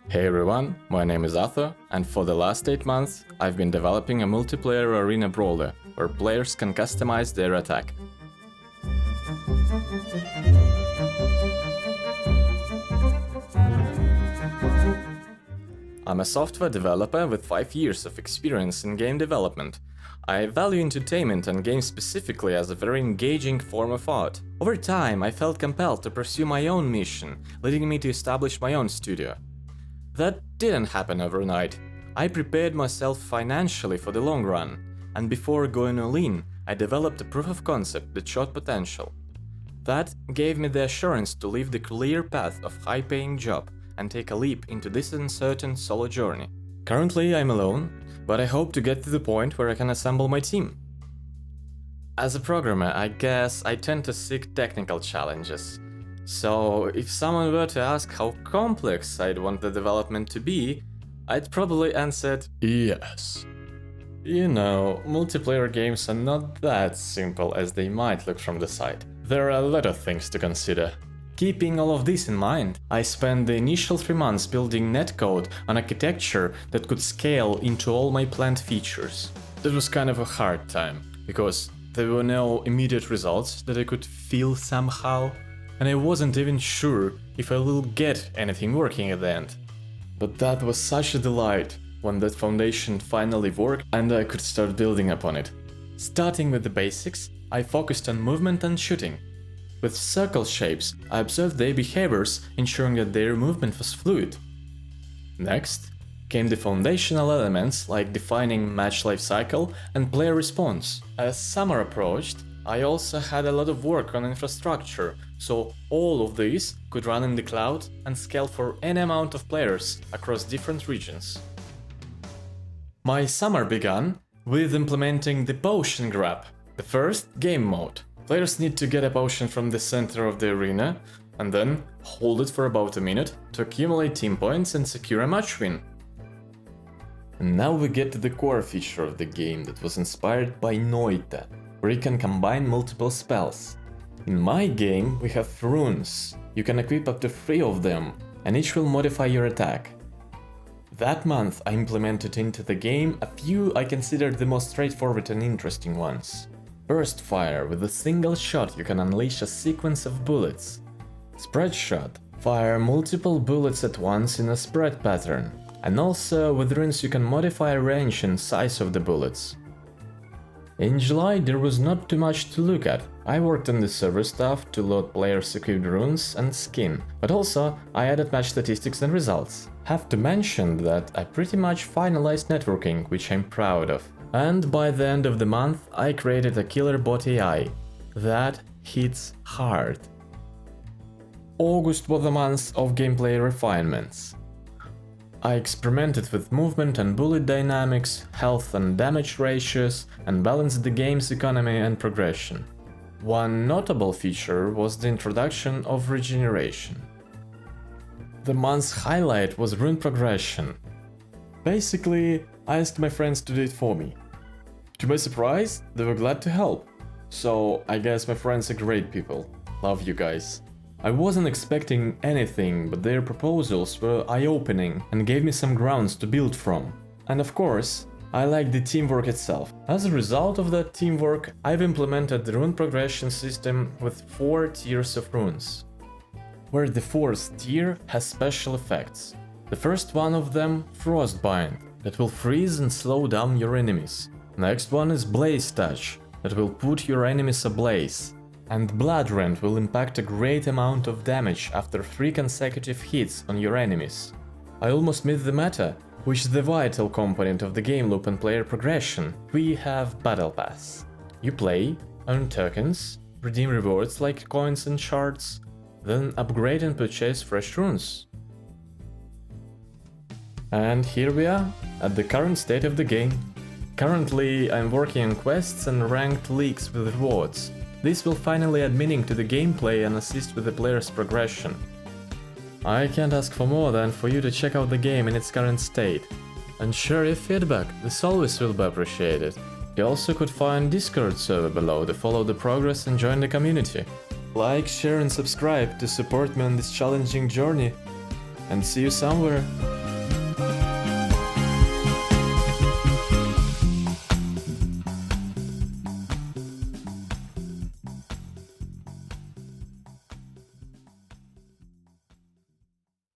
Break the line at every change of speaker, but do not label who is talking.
Hey everyone, my name is Arthur, and for the last 8 months, I've been developing a multiplayer arena brawler, where players can customize their attack. I'm a software developer with 5 years of experience in game development. I value entertainment and games specifically as a very engaging form of art. Over time, I felt compelled to pursue my own mission, leading me to establish my own studio. That didn't happen overnight. I prepared myself financially for the long run, and before going all in, I developed a proof of concept that showed potential. That gave me the assurance to leave the clear path of high-paying job and take a leap into this uncertain solo journey. Currently, I'm alone, but I hope to get to the point where I can assemble my team. As a programmer, I guess I tend to seek technical challenges. So, if someone were to ask how complex I'd want the development to be, I'd probably answer yes. You know, multiplayer games are not that simple as they might look from the side. There are a lot of things to consider. Keeping all of this in mind, I spent the initial 3 months building netcode on architecture that could scale into all my planned features. That was kind of a hard time, because there were no immediate results that I could feel somehow, and I wasn't even sure if I will get anything working at the end. But that was such a delight when that foundation finally worked and I could start building upon it. Starting with the basics, I focused on movement and shooting. With circle shapes, I observed their behaviors, ensuring that their movement was fluid. Next came the foundational elements like defining match life cycle and player response. As summer approached, I also had a lot of work on infrastructure, so all of these could run in the cloud and scale for any amount of players across different regions. My summer began with implementing the potion grab, the first game mode. Players need to get a potion from the center of the arena and then hold it for about a minute to accumulate team points and secure a match win. And now we get to the core feature of the game that was inspired by Noita, where you can combine multiple spells. In my game, we have runes. You can equip up to 3 of them, and each will modify your attack. That month I implemented into the game a few I considered the most straightforward and interesting ones. Burst fire, with a single shot you can unleash a sequence of bullets. Spread shot, fire multiple bullets at once in a spread pattern. And also with runes you can modify range and size of the bullets. In July there was not too much to look at. I worked on the server stuff to load players' equipped runes and skin, but also I added match statistics and results. Have to mention that I pretty much finalized networking, which I'm proud of. And by the end of the month I created a killer bot AI. That hits hard. August was the month of gameplay refinements. I experimented with movement and bullet dynamics, health and damage ratios, and balanced the game's economy and progression. One notable feature was the introduction of regeneration. The month's highlight was rune progression. Basically, I asked my friends to do it for me. To my surprise, they were glad to help. So I guess my friends are great people. Love you guys. I wasn't expecting anything, but their proposals were eye-opening and gave me some grounds to build from. And of course, I liked the teamwork itself. As a result of that teamwork, I've implemented the rune progression system with 4 tiers of runes, where the 4th tier has special effects. The first one of them, Frostbind, that will freeze and slow down your enemies. Next one is Blaze Touch, that will put your enemies ablaze. And Blood Rend will impact a great amount of damage after 3 consecutive hits on your enemies. I almost missed the meta, which is the vital component of the game loop and player progression. We have Battle Pass. You play, earn tokens, redeem rewards like coins and shards, then upgrade and purchase fresh runes. And here we are, at the current state of the game. Currently, I'm working on quests and ranked leagues with rewards. This will finally add meaning to the gameplay and assist with the player's progression. I can't ask for more than for you to check out the game in its current state. And share your feedback, this always will be appreciated. You also could find Discord server below to follow the progress and join the community. Like, share and subscribe to support me on this challenging journey. And see you somewhere.